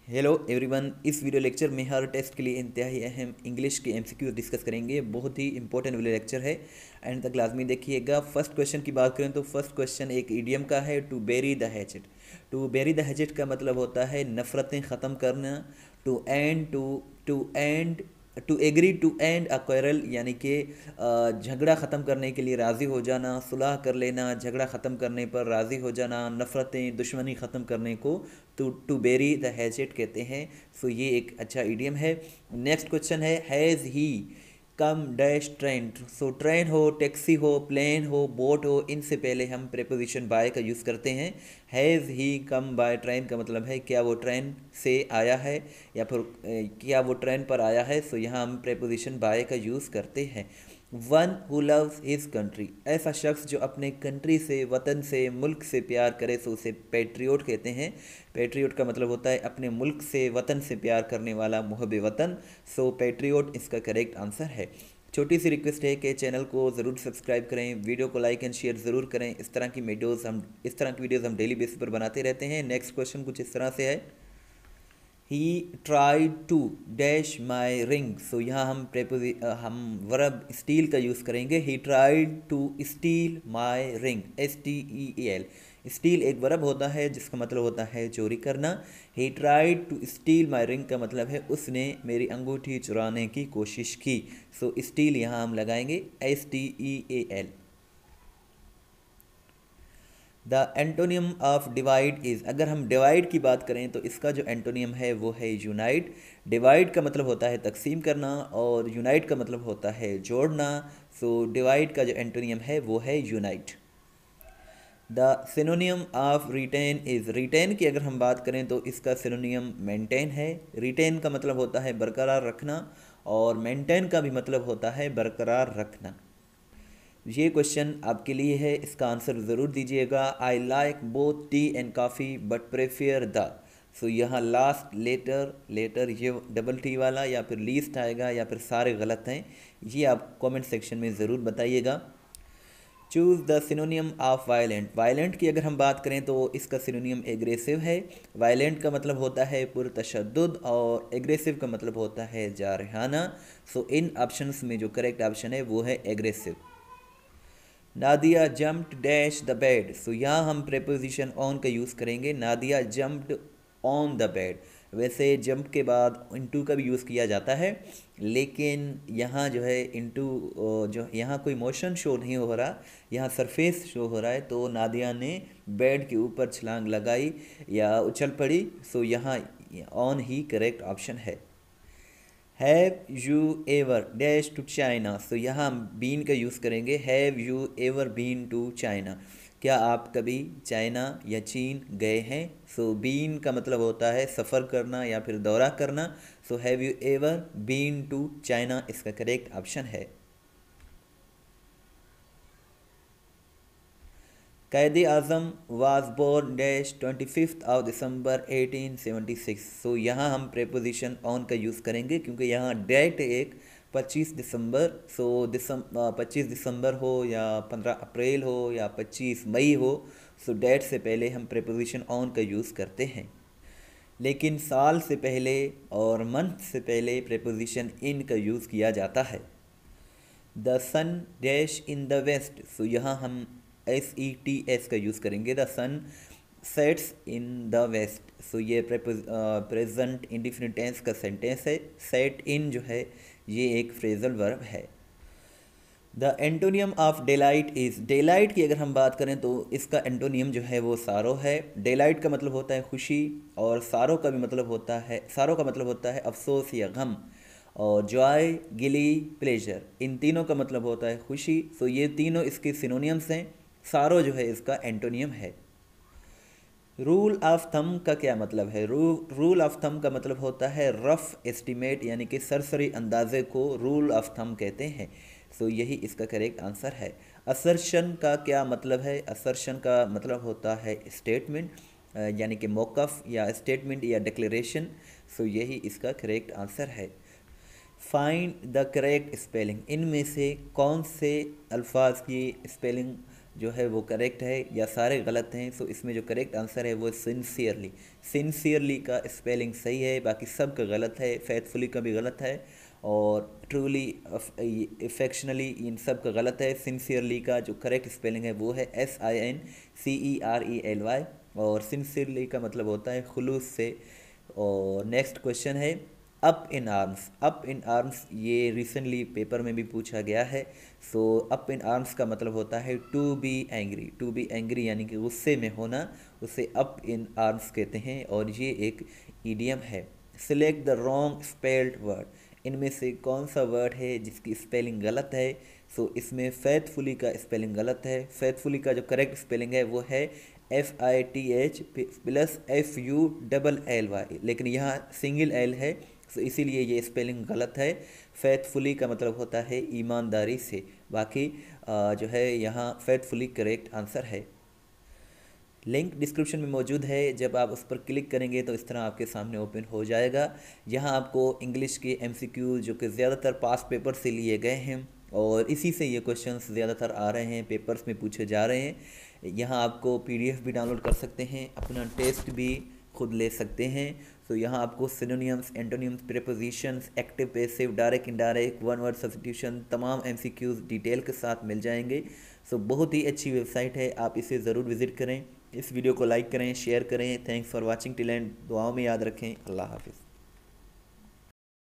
Hello everyone. इस video lecture में हर test के लिए इंतहाई अहम इंग्लिश के एमसीक्यू डिस्कस करेंगे। बहुत ही इंपॉर्टेंट वीडियो लेक्चर है, एंड तक लाजमी देखिएगा। फर्स्ट क्वेश्चन की बात करें तो फर्स्ट क्वेश्चन एक इडियम का है, to bury the hatchet. To bury the hatchet का मतलब होता है नफ़रतें ख़त्म करना। To end to end to agree to end a quarrel, यानी कि झगड़ा ख़त्म करने के लिए राज़ी हो जाना, सुलह कर लेना, झगड़ा ख़त्म करने पर राज़ी हो जाना, नफ़रतें दुश्मनी ख़त्म करने को टू बेरी द हैचेट कहते हैं। सो ये एक अच्छा इडियम है। नेक्स्ट क्वेश्चन है, has he come dash train. So train हो, टैक्सी हो, प्लेन हो, बोट हो, इनसे पहले हम प्रेपोजिशन बाय का यूज़ करते हैं। Has he come by train का मतलब है क्या वो ट्रेन से आया है या फिर क्या वो ट्रेन पर आया है। सो यहाँ हम प्रेपोजिशन बाय का यूज़ करते हैं। One who loves his country, ऐसा शख्स जो अपने कंट्री से, वतन से, मुल्क से प्यार करे तो उसे पेट्रियोट कहते हैं। पेट्रियोट का मतलब होता है अपने मुल्क से, वतन से प्यार करने वाला, मुहब वतन। सो पेट्रियोट इसका करेक्ट आंसर है। छोटी सी रिक्वेस्ट है कि चैनल को ज़रूर सब्सक्राइब करें, वीडियो को लाइक एंड शेयर ज़रूर करें। इस तरह की वीडियोज़ हम डेली बेसिस पर बनाते रहते हैं। नेक्स्ट क्वेश्चन कुछ इस तरह से है, he tried to dash my ring. So यहाँ हम वर्ब स्टील का यूज़ करेंगे। He tried to steal my ring, STEAL। Steal एक वर्ब होता है जिसका मतलब होता है चोरी करना। He tried to steal my ring का मतलब है उसने मेरी अंगूठी चुराने की कोशिश की। सो स्टील यहाँ हम लगाएंगे STEAL। The antonym of divide is, अगर हम डिवाइड की बात करें तो इसका जो एंटोनियम है वो है यूनाइट। डिवाइड का मतलब होता है तकसीम करना और यूनाइट का मतलब होता है जोड़ना। सो डिवाइड का जो एंटोनियम है वो है unite. The synonym of retain is, retain की अगर हम बात करें तो इसका सिनोनियम मेंटेन है। रिटेन का मतलब होता है बरकरार रखना और मेंटेन का भी मतलब होता है बरकरार रखना। ये क्वेश्चन आपके लिए है, इसका आंसर ज़रूर दीजिएगा। I like both T and काफ़ी बट प्रेफर द। सो यहाँ लास्ट लेटर ये डबल टी वाला या फिर लीस्ट आएगा या फिर सारे गलत हैं, ये आप कमेंट सेक्शन में ज़रूर बताइएगा। Choose the synonym of violent. Violent की अगर हम बात करें तो इसका सिनोनियम एग्रेसिव है। वायलेंट का मतलब होता है पुरतशद्दुद और एग्रेसिव का मतलब होता है जारहाना। सो इन ऑप्शंस में जो करेक्ट ऑप्शन है वो है aggressive. Nadia jumped dash the bed. So यहाँ हम प्रेपोजिशन ऑन का यूज़ करेंगे। Nadia jumped on the bed. वैसे जंप के बाद इनटू का भी यूज़ किया जाता है, लेकिन यहाँ जो है इनटू, जो यहाँ कोई मोशन शो नहीं हो रहा, यहाँ सरफेस शो हो रहा है। तो नादिया ने बेड के ऊपर छलांग लगाई या उछल पड़ी। सो यहाँ ऑन ही करेक्ट ऑप्शन है। Have you ever dash to China. So यहाँ हम बीन का यूज़ करेंगे। Have you ever been to China, क्या आप कभी चाइना या चीन गए हैं। सो बीन का मतलब होता है सफ़र करना या फिर दौरा करना। So have you ever been to China इसका करेक्ट ऑप्शन है। Quaid Azam was born dash 25 December 1876। So यहाँ हम प्रेपोजिशन ऑन का यूज़ करेंगे क्योंकि यहाँ डेट एक 25 दिसंबर। सो 25 दिसंबर हो या 15 अप्रैल हो या 25 मई हो, सो डेट से पहले हम प्रेपोजिशन ऑन का यूज़ करते हैं। लेकिन साल से पहले और मंथ से पहले प्रेपोजिशन इन का यूज़ किया जाता है। The sun dash in the west. So यहाँ हम SETS का यूज़ करेंगे। The sun sets in the west. So ये प्रेजेंट इंडिफिनिट टेंस का सेंटेंस है। सेट इन जो है ये एक फ्रेजल वर्ब है। The antonym of daylight is, daylight की अगर हम बात करें तो इसका एंटोनियम जो है वो सारो है। डेलाइट का मतलब होता है खुशी और सारो का मतलब होता है अफसोस या गम। और जॉय, गिली, प्लेजर, इन तीनों का मतलब होता है खुशी। सो ये तीनों इसके सिनोनियम्स हैं। सारो जो है इसका एंटोनियम है। रूल ऑफ थंब का क्या मतलब है। रूल ऑफ थंब का मतलब होता है रफ एस्टिमेट, यानी कि सरसरी अंदाजे को रूल ऑफ थंब कहते हैं। सो यही इसका करेक्ट आंसर है। असर्शन का क्या मतलब है। असर्शन का मतलब होता है स्टेटमेंट, यानी कि मौक़िफ़ या स्टेटमेंट या डिक्लेरेशन। सो यही इसका करेक्ट आंसर है। फाइंड द करेक्ट स्पेलिंग, इनमें से कौन से अल्फाज की स्पेलिंग जो है वो करेक्ट है या सारे गलत हैं। सो इसमें जो करेक्ट आंसर है वो सिंसियरली। सिंसियरली का स्पेलिंग सही है, बाकी सब का गलत है। फेथफुली का भी गलत है और ट्रूली, इफेक्शनली, इन सब का गलत है। सिंसियरली का जो करेक्ट स्पेलिंग है वो है SINCERELY और सिंसियरली का मतलब होता है खुलूस से। और नेक्स्ट क्वेश्चन है up in arms. Up in arms ये रिसेंटली पेपर में भी पूछा गया है। सो अप इन आर्म्स का मतलब होता है to be angry. To be angry यानी कि गुस्से में होना, उसे अप इन आर्म्स कहते हैं और ये एक ईडियम है। Select the wrong spelled word. इनमें से कौन सा वर्ड है जिसकी स्पेलिंग गलत है? सो इसमें फेथफुली का स्पेलिंग गलत है। फेथफुली का जो करेक्ट स्पेलिंग है वो है FITH प्लस FULLY, लेकिन यहाँ सिंगल एल है, तो इसीलिए ये स्पेलिंग गलत है। फेथफुली का मतलब होता है ईमानदारी से। बाकी जो है यहाँ फेथफुली करेक्ट आंसर है। लिंक डिस्क्रिप्शन में मौजूद है, जब आप उस पर क्लिक करेंगे तो इस तरह आपके सामने ओपन हो जाएगा। यहाँ आपको इंग्लिश के MCQ जो कि ज़्यादातर पास्ट पेपर से लिए गए हैं और इसी से ये क्वेश्चंस ज़्यादातर आ रहे हैं, पेपर्स में पूछे जा रहे हैं। यहाँ आपको PDF भी डाउनलोड कर सकते हैं, अपना टेस्ट भी खुद ले सकते हैं। तो यहाँ आपको synonyms, एंटोनियम्स, prepositions, active, passive, direct, indirect, one word substitution, तमाम MCQs डिटेल के साथ मिल जाएंगे। सो बहुत ही अच्छी वेबसाइट है, आप इसे ज़रूर विज़िट करें। इस वीडियो को लाइक करें, शेयर करें। Thanks for watching till and. दुआओं में याद रखें। अल्लाह हाफिज़।